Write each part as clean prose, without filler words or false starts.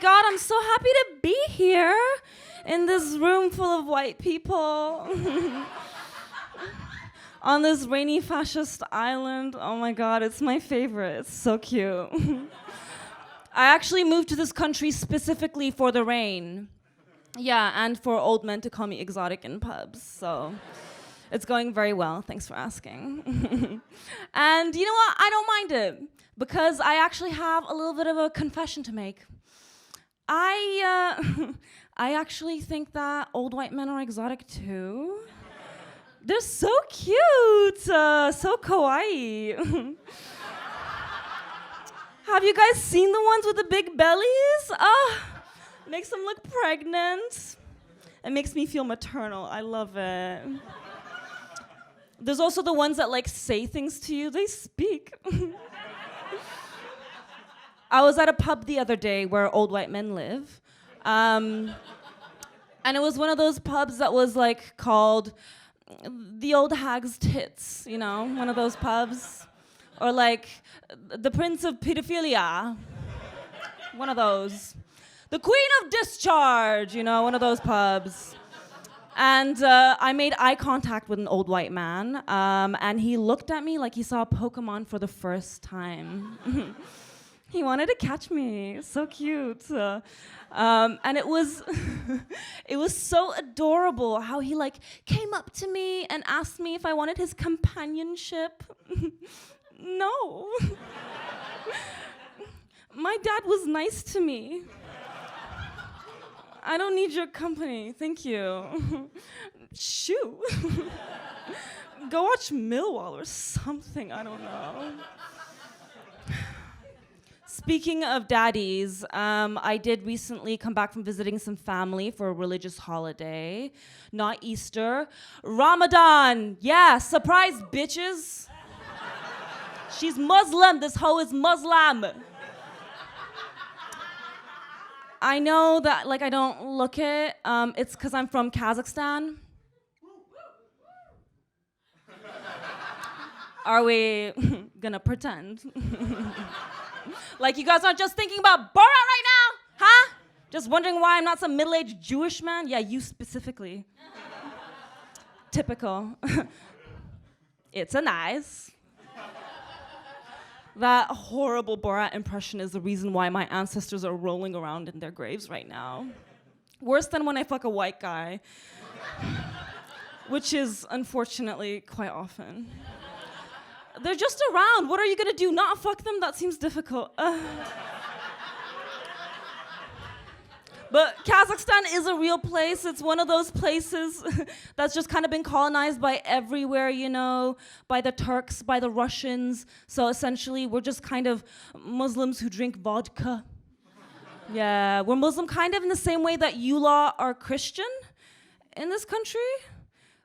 God, I'm so happy to be here in this room full of white people. On this rainy fascist island. Oh my God, it's my favorite. It's so cute. I actually moved to this country specifically for the rain. Yeah, and for old men to call me exotic in pubs, so it's going very well. Thanks for asking. And you know what? I don't mind it, because I actually have a little bit of a confession to make. I actually think that old white men are exotic too. They're so cute, so kawaii. Have you guys seen the ones with the big bellies? Makes them look pregnant. It makes me feel maternal. I love it. There's also the ones that like say things to you. They speak. I was at a pub the other day where old white men live. And it was one of those pubs that was like called the old hag's tits, you know, one of those pubs. Or like the Prince of Pedophilia, one of those. The Queen of Discharge, you know, one of those pubs. And I made eye contact with an old white man, and he looked at me like he saw a Pokemon for the first time. He wanted to catch me, so cute. And it was, it was so adorable how he like came up to me and asked me if I wanted his companionship. No. My dad was nice to me. I don't need your company, thank you. Shoot. Go watch Millwall or something, I don't know. Speaking of daddies, I did recently come back from visiting some family for a religious holiday. Not Easter, Ramadan. Yeah, surprise, bitches. She's Muslim, this hoe is Muslim. I know that like I don't look it, it's because I'm from Kazakhstan. Are we gonna pretend? Like you guys aren't just thinking about Borat right now, huh? Just wondering why I'm not some middle-aged Jewish man? Yeah, you specifically. Typical. It's a nice. That horrible Borat impression is the reason why my ancestors are rolling around in their graves right now. Worse than when I fuck a white guy, which is unfortunately quite often. They're just around. What are you gonna do? Not fuck them? That seems difficult. But Kazakhstan is a real place. It's one of those places that's just kind of been colonized by everywhere, you know, by the Turks, by the Russians. So essentially, we're just kind of Muslims who drink vodka. Yeah, we're Muslim kind of in the same way that you lot are Christian in this country,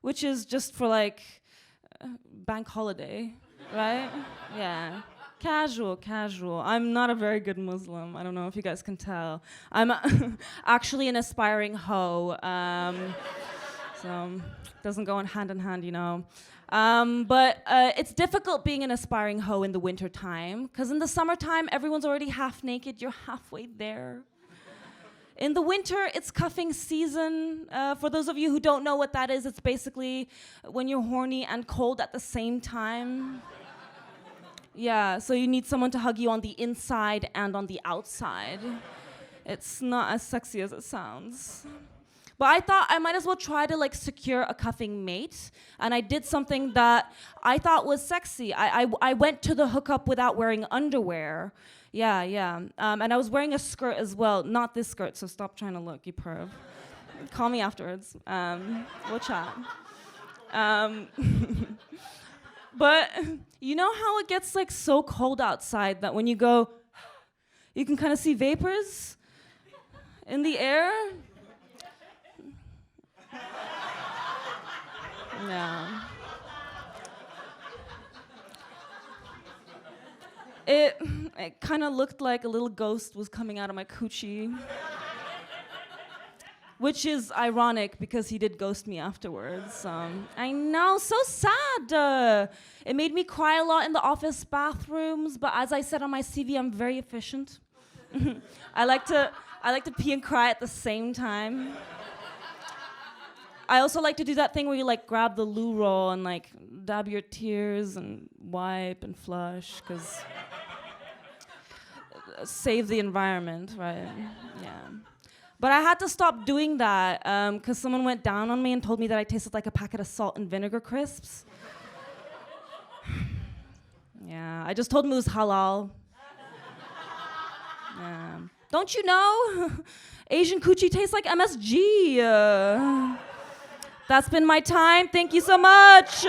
which is just for like bank holiday, right? Yeah. Casual. I'm not a very good Muslim. I don't know if you guys can tell. I'm actually an aspiring hoe. So doesn't go hand in hand, you know. But it's difficult being an aspiring hoe in the winter time, because in the summertime, everyone's already half naked. You're halfway there. In the winter, it's cuffing season. For those of you who don't know what that is, it's basically when you're horny and cold at the same time. Yeah, so you need someone to hug you on the inside and on the outside. It's not as sexy as it sounds. But I thought I might as well try to like secure a cuffing mate, and I did something that I thought was sexy. I went to the hookup without wearing underwear. Yeah. And I was wearing a skirt as well, not this skirt, so stop trying to look, you perv. Call me afterwards. We'll chat. But you know how it gets like so cold outside that when you go, you can kind of see vapors in the air? Yeah. It kind of looked like a little ghost was coming out of my coochie. Which is ironic because he did ghost me afterwards. I know, so sad. It made me cry a lot in the office bathrooms, but as I said on my CV, I'm very efficient. I like I like to pee and cry at the same time. I also like to do that thing where you like grab the loo roll and like dab your tears and wipe and flush, because save the environment, right? Yeah. But I had to stop doing that because someone went down on me and told me that I tasted like a packet of salt and vinegar crisps. Yeah, I just told him it was halal. Yeah. Don't you know? Asian coochie tastes like MSG. That's been my time. Thank you so much.